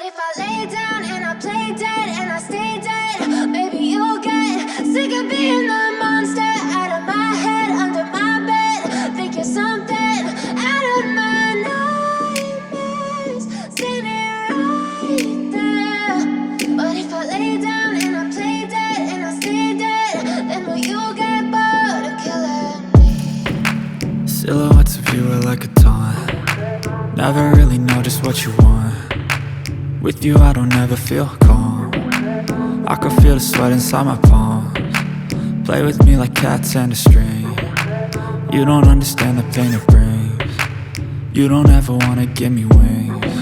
if I lay down and I play dead and I stay dead, maybe you'll get sick of being the monster out of my head, under my bed. Think you're something out of my nightmares, standing right there. But if I lay down and I play dead and I stay dead, then will you get bored of killing me? Silhouettes of you are like a taunt. Never really know just what you want. With you I don't ever feel calm. I can feel the sweat inside my palms. Play with me like cats and a string. You don't understand the pain it brings. You don't ever wanna give me wings.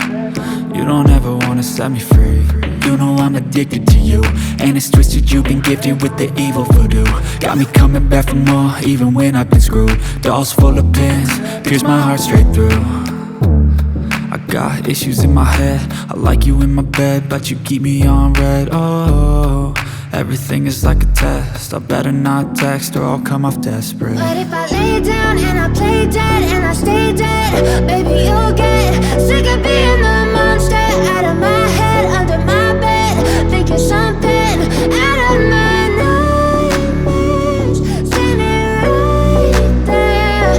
You don't ever wanna set me free. You know I'm addicted to you, and it's twisted, you've been gifted with the evil voodoo. Got me coming back for more, even when I've been screwed. Dolls full of pins, pierce my heart straight through. I got issues in my head, I like you in my bed, but you keep me on red. Oh, everything is like a test, I better not text or I'll come off desperate. But if I lay down and I play dead and I stay dead, baby you'll get sick of being the monster out of my head, under my bed. Think you're something out of my nightmares, standing right there.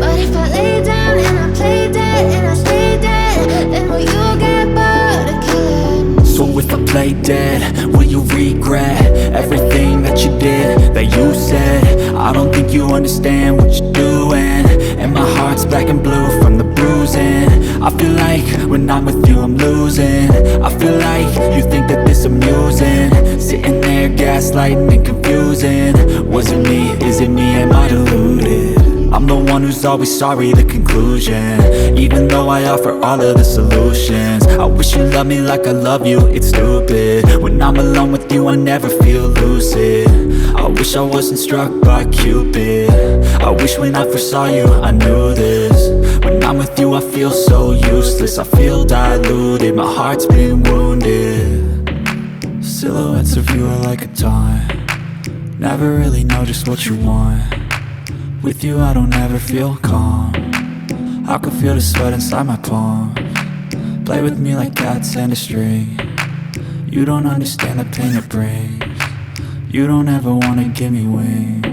But if I lay down and I play dead and I stay dead, then will you get bored of killing me? So if I play dead, will you regret everything that you did, that you said? I don't think you understand what you're doing, and my heart's black and blue from the bruising. I feel like when I'm with you I'm losing. I feel like you think that this amusing, sitting there gaslighting and confusing. Was it me? Is it me? Am I deluded? I'm the one who's always sorry, the conclusion, even though I offer all of the solutions. I wish you loved me like I love you, it's stupid. When I'm alone with you I never feel lucid. I wish I wasn't struck by Cupid. I wish when I first saw you I knew this. When I'm with you I feel so useless, I feel diluted, my heart's been wounded. Silhouettes of you are like a taunt. Never really know just what you want. With you I don't ever feel calm. I can feel the sweat inside my palms. Play with me like cats and a string. You don't understand the pain it brings. You don't ever wanna give me wings.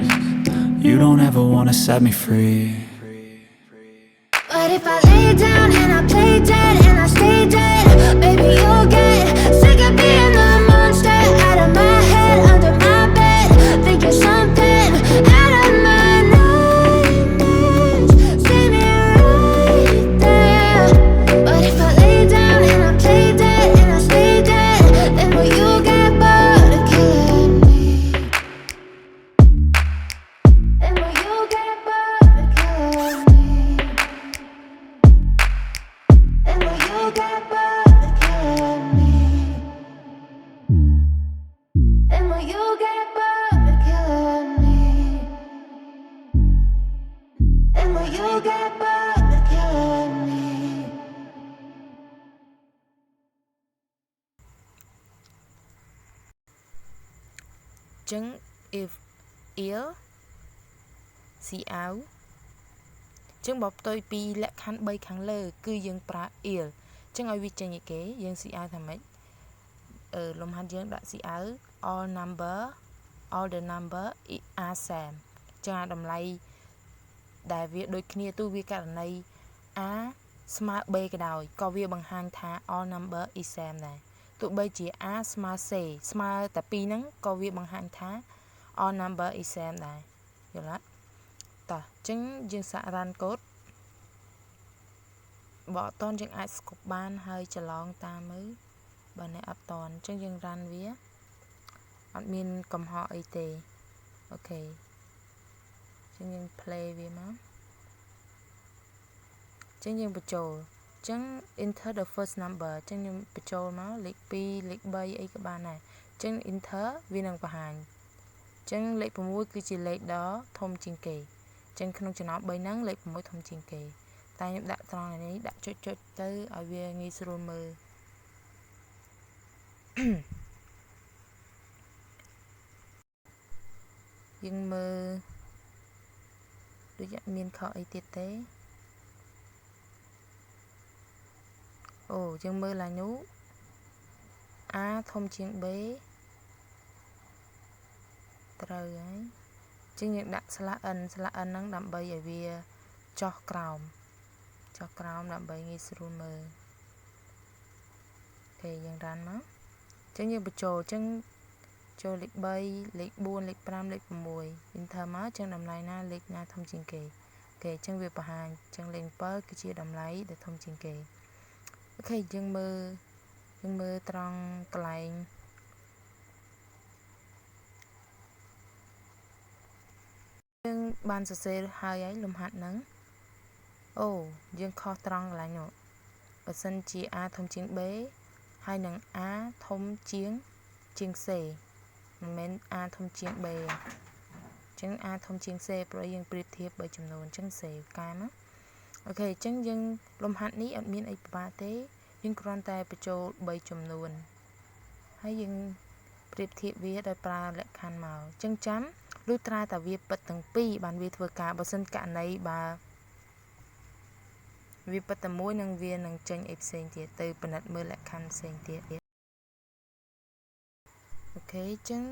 You don't ever wanna set me free. But if I lay down and I play dead and I stay dead, baby you'll get sick of being the monster out of my head, under my bed. Think you're something out of my nightmares, standing right there. But if I lay down and I play dead and I stay dead, then will you get bored of killing me? Then will you get bored of killing me? And will you get bored of killing me? And will you get bored of killing me? And will you get bored of killing me? Chứng if ear ស៊ីអាវចឹងបើផ្ទុយពីលក្ខខណ្ឌ3ខាងលើគឺយើងប្រើ ear ចឹងឲ្យវាចេញឯគេយើងស៊ីអាវថាម៉េចលំហាត់យើងដាក់ស៊ីអាវ all the number are same ចឹងអាតម្លៃដែលវាដូចគ្នាទោះវាករណី a ស្មើ b ក៏ដោយក៏វាបង្ហាញថា all number is same ដែរទោះបីជា a ស្មើ c ស្មើតែ2ហ្នឹងក៏វាបង្ហាញថា all number is same ដែរយល់ទេតោះអញ្ចឹងយើងសាក run code បើអត់តន់យើងអាចស្គប់បានហើយច្រឡងតាមមើលបើអ្នកអត់តន់អញ្ចឹងយើង run វាអត់មានកំហុសអីទេអូខេអញ្ចឹងយើង play វាមកអញ្ចឹងយើងបញ្ចូលអញ្ចឹង enter the first number អញ្ចឹងខ្ញុំបញ្ចូលមកលេខ2លេខ3អីក៏បានដែរអញ្ចឹង enter វានឹងបង្ហាញអញ្ចឹងលេខ6គឺជាលេខដ៏ធំជាងគេអញ្ចឹងក្នុងចំណោម3ហ្នឹងលេខ6ធំជាងគេតែខ្ញុំដាក់ត្រង់នេះដាក់ចុចទៅឲ្យវាងាយស្រួលមើលយើងមើលដូចមានខុសអីទៀតទេអូយើងមើលឡាញូ A ធំជាង B ត្រូវហើយចឹងយើងដាក់ស្លាក n ហ្នឹងដើម្បីឲ្យវាចុះក្រោមដើម្បីងាយស្រួលមើលអូខេយើងរ៉ាន់មកចឹងយើងបញ្ចូលចឹងចូលលេខ3លេខ4លេខ5លេខ6វិញធ្វើមកចឹងតម្លៃណាលេខណាធំជាងគេអូខេចឹងវាបង្ហាញចឹងលេខ7គឺជាតម្លៃដែលធំជាងគេអូខេយើងមើលត្រង់កន្លែងយើងបានសរសេរហើយលំហាត់ហ្នឹងអូយើងខុសត្រង់កន្លែងនោះបើសិនជា A ធំជាង B ហើយនឹង A ធំជាង C មិនមែន A ធំជាង B អញ្ចឹង A ធំជាង C ព្រោះយើងប្រៀបធៀប3ចំនួនអញ្ចឹង C កែមកអូខេអញ្ចឹងយើងលំហាត់នេះអត់មានអីពិបាកទេយើងគ្រាន់តែបញ្ចូល3ចំនួនហើយយើងប្រៀបធៀបវាដោយប្រើលក្ខខណ្ឌមកអញ្ចឹងចាំលុះត្រាតែវាពិតទាំងពីរបានវាធ្វើការបើសិនករណីបើវាពិតតែមួយនឹងវានឹងចេញអីផ្សេងទៀតទៅពិនិត្យមើលលក្ខខណ្ឌផ្សេងទៀតអូខេអញ្ចឹង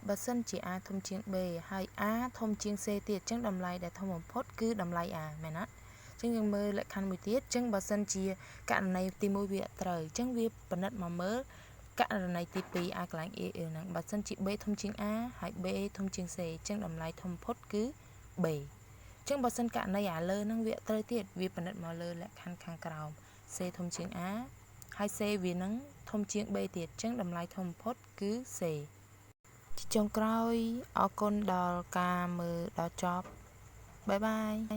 បើសិនជា A ធំជាង B ហើយ A ធំជាង C ទៀតអញ្ចឹងតម្លៃដែលធំបំផុតគឺតម្លៃ A មែនទេអញ្ចឹងយើងមើលលក្ខខណ្ឌមួយទៀតអញ្ចឹងបើសិនជាករណីទី1វាអត់ត្រូវអញ្ចឹងវាពិនិត្យមកមើលករណីទី2 A កន្លែង A ហ្នឹងបើសិនជា B ធំជាង A ហើយ B ធំជាង C អញ្ចឹងតម្លៃធំបំផុតគឺ B អញ្ចឹងបើសិនករណីអាលើហ្នឹងវាអត់ត្រូវទៀតវាពិនិត្យមកលើលក្ខខណ្ឌខាងក្រោម C ធំជាង A ហើយ C វានឹងធំជាង B ទៀតអញ្ចឹងតម្លៃធំបំផុតគឺ C ជាចុងក្រោយអរគុណដល់ការមើលដល់ចប់បាយបាយ